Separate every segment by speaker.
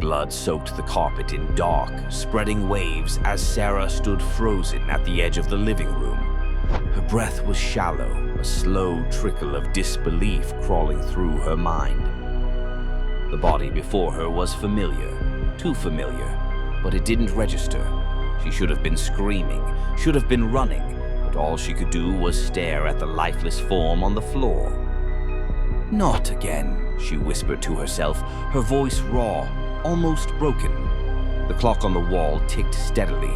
Speaker 1: blood soaked the carpet in dark, spreading waves as Sarah stood frozen at the edge of the living room. Her breath was shallow, a slow trickle of disbelief crawling through her mind. The body before her was familiar, too familiar, but it didn't register. She should have been screaming, should have been running, but all she could do was stare at the lifeless form on the floor. "Not again," she whispered to herself, her voice raw, almost broken. The clock on the wall ticked steadily,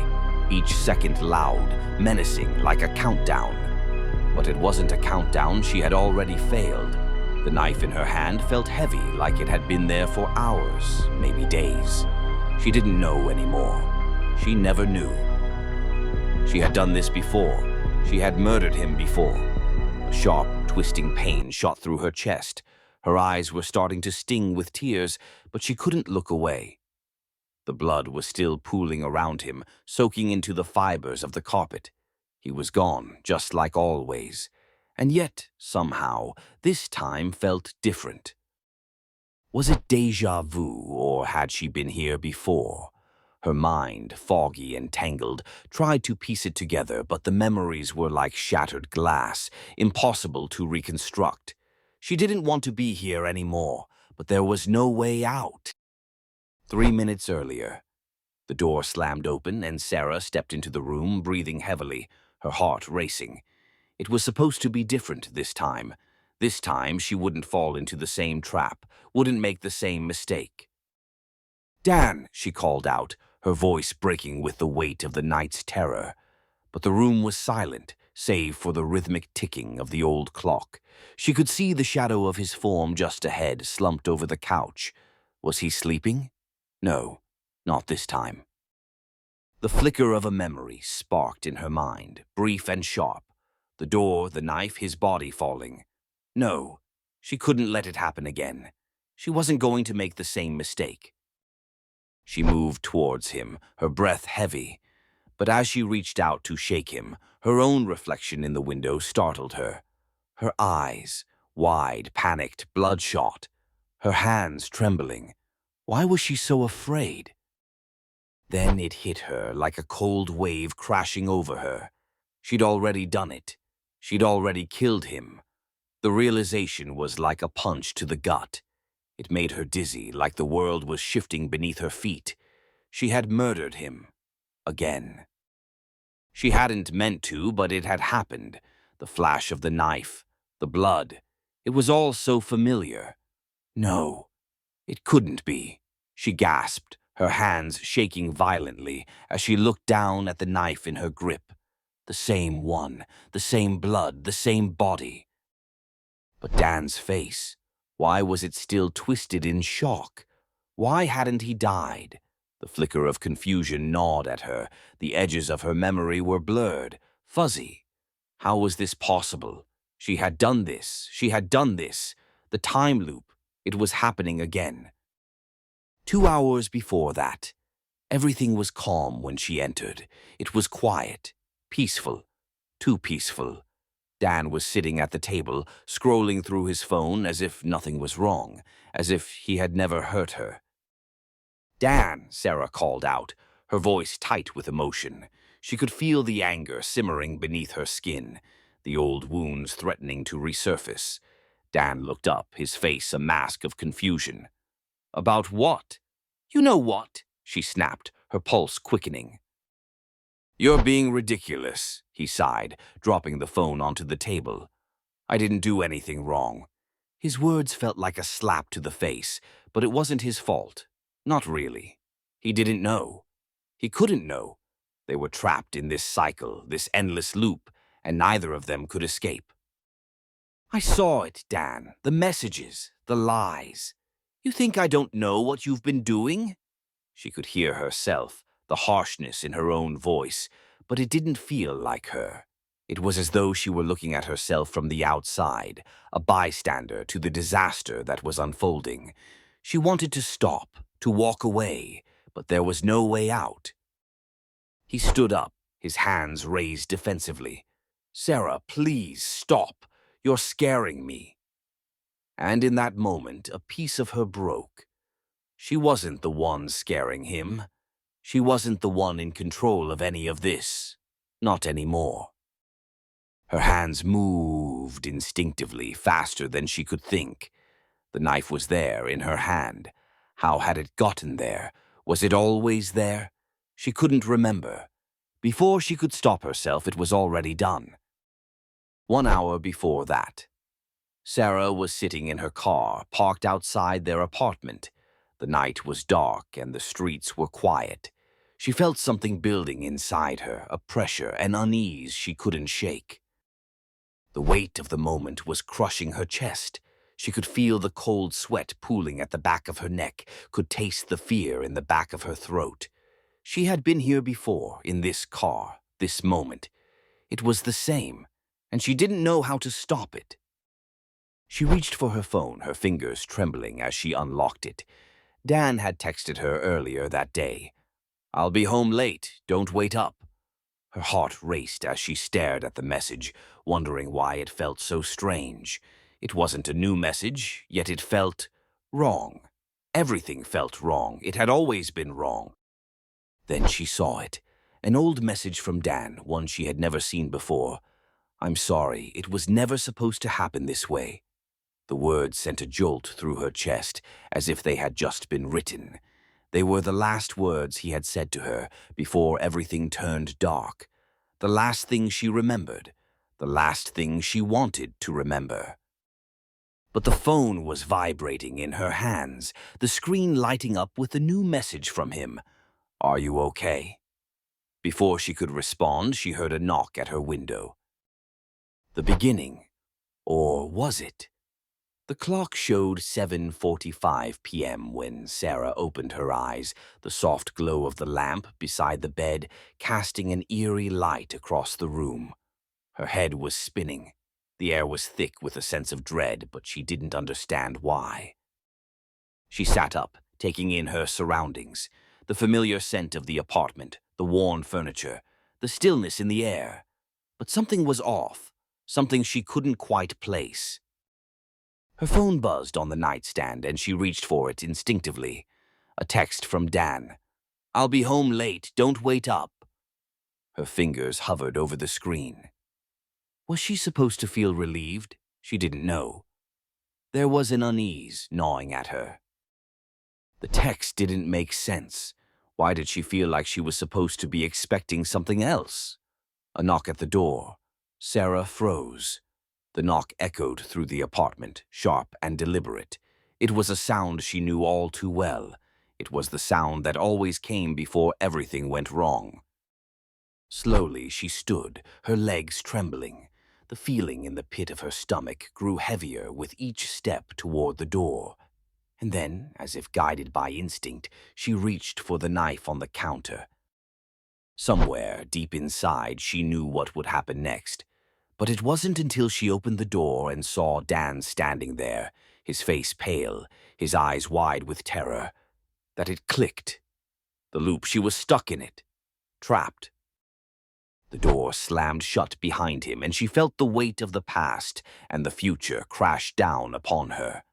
Speaker 1: each second loud, menacing like a countdown. But it wasn't a countdown, she had already failed. The knife in her hand felt heavy, like it had been there for hours, maybe days. She didn't know anymore. She never knew. She had done this before. She had murdered him before. A sharp, twisting pain shot through her chest. Her eyes were starting to sting with tears, but she couldn't look away. The blood was still pooling around him, soaking into the fibers of the carpet. He was gone, just like always. And yet, somehow, this time felt different. Was it déjà vu, or had she been here before? Her mind, foggy and tangled, tried to piece it together, but the memories were like shattered glass, impossible to reconstruct. She didn't want to be here anymore, but there was no way out. 3 minutes earlier, the door slammed open and Sarah stepped into the room, breathing heavily, her heart racing. It was supposed to be different this time. This time, she wouldn't fall into the same trap, wouldn't make the same mistake. "Dan," she called out, her voice breaking with the weight of the night's terror. But the room was silent, save for the rhythmic ticking of the old clock. She could see the shadow of his form just ahead, slumped over the couch. Was he sleeping? No, not this time. The flicker of a memory sparked in her mind, brief and sharp. The door, the knife, his body falling. No, she couldn't let it happen again. She wasn't going to make the same mistake. She moved towards him, her breath heavy. But as she reached out to shake him, her own reflection in the window startled her. Her eyes, wide, panicked, bloodshot. Her hands trembling. Why was she so afraid? Then it hit her like a cold wave crashing over her. She'd already done it. She'd already killed him. The realization was like a punch to the gut. It made her dizzy, like the world was shifting beneath her feet. She had murdered him. Again. She hadn't meant to, but it had happened. The flash of the knife, the blood. It was all so familiar. No, it couldn't be. She gasped, her hands shaking violently as she looked down at the knife in her grip. The same one, the same blood, the same body. But Dan's face, why was it still twisted in shock? Why hadn't he died? The flicker of confusion gnawed at her. The edges of her memory were blurred, fuzzy. How was this possible? She had done this. She had done this. The time loop. It was happening again. 2 hours before that, everything was calm when she entered. It was quiet, peaceful, too peaceful. Dan was sitting at the table, scrolling through his phone as if nothing was wrong, as if he had never hurt her. "Dan," Sarah called out, her voice tight with emotion. She could feel the anger simmering beneath her skin, the old wounds threatening to resurface. Dan looked up, his face a mask of confusion. "About what?" "You know what," she snapped, her pulse quickening. "You're being ridiculous," he sighed, dropping the phone onto the table. "I didn't do anything wrong." His words felt like a slap to the face, but it wasn't his fault. Not really. He didn't know. He couldn't know. They were trapped in this cycle, this endless loop, and neither of them could escape. "I saw it, Dan. The messages, the lies. You think I don't know what you've been doing?" She could hear herself, the harshness in her own voice, but it didn't feel like her. It was as though she were looking at herself from the outside, a bystander to the disaster that was unfolding. She wanted to stop, to walk away, but there was no way out. He stood up, his hands raised defensively. "Sarah, please, stop. You're scaring me." And in that moment, a piece of her broke. She wasn't the one scaring him. She wasn't the one in control of any of this. Not anymore. Her hands moved instinctively, faster than she could think. The knife was there, in her hand. How had it gotten there? Was it always there? She couldn't remember. Before she could stop herself, it was already done. 1 hour before that, Sarah was sitting in her car, parked outside their apartment. The night was dark and the streets were quiet. She felt something building inside her, a pressure, an unease she couldn't shake. The weight of the moment was crushing her chest. She could feel the cold sweat pooling at the back of her neck, could taste the fear in the back of her throat. She had been here before, in this car, this moment. It was the same, and she didn't know how to stop it. She reached for her phone, her fingers trembling as she unlocked it. Dan had texted her earlier that day. "I'll be home late, don't wait up." Her heart raced as she stared at the message, wondering why it felt so strange. It wasn't a new message, yet it felt wrong. Everything felt wrong. It had always been wrong. Then she saw it. An old message from Dan, one she had never seen before. "I'm sorry, it was never supposed to happen this way." The words sent a jolt through her chest, as if they had just been written. They were the last words he had said to her before everything turned dark. The last thing she remembered. The last thing she wanted to remember. But the phone was vibrating in her hands, the screen lighting up with a new message from him. "Are you okay?" Before she could respond, she heard a knock at her window. The beginning. Or was it? The clock showed 7:45 p.m. when Sarah opened her eyes, the soft glow of the lamp beside the bed casting an eerie light across the room. Her head was spinning. The air was thick with a sense of dread, but she didn't understand why. She sat up, taking in her surroundings, the familiar scent of the apartment, the worn furniture, the stillness in the air. But something was off, something she couldn't quite place. Her phone buzzed on the nightstand and she reached for it instinctively. A text from Dan. "I'll be home late, don't wait up." Her fingers hovered over the screen. Was she supposed to feel relieved? She didn't know. There was an unease gnawing at her. The text didn't make sense. Why did she feel like she was supposed to be expecting something else? A knock at the door. Sarah froze. The knock echoed through the apartment, sharp and deliberate. It was a sound she knew all too well. It was the sound that always came before everything went wrong. Slowly she stood, her legs trembling. The feeling in the pit of her stomach grew heavier with each step toward the door. And then, as if guided by instinct, she reached for the knife on the counter. Somewhere, deep inside, she knew what would happen next. But it wasn't until she opened the door and saw Dan standing there, his face pale, his eyes wide with terror, that it clicked. The loop, she was stuck in it, trapped. The door slammed shut behind him, and she felt the weight of the past and the future crash down upon her.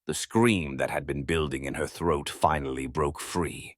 Speaker 1: The scream that had been building in her throat finally broke free.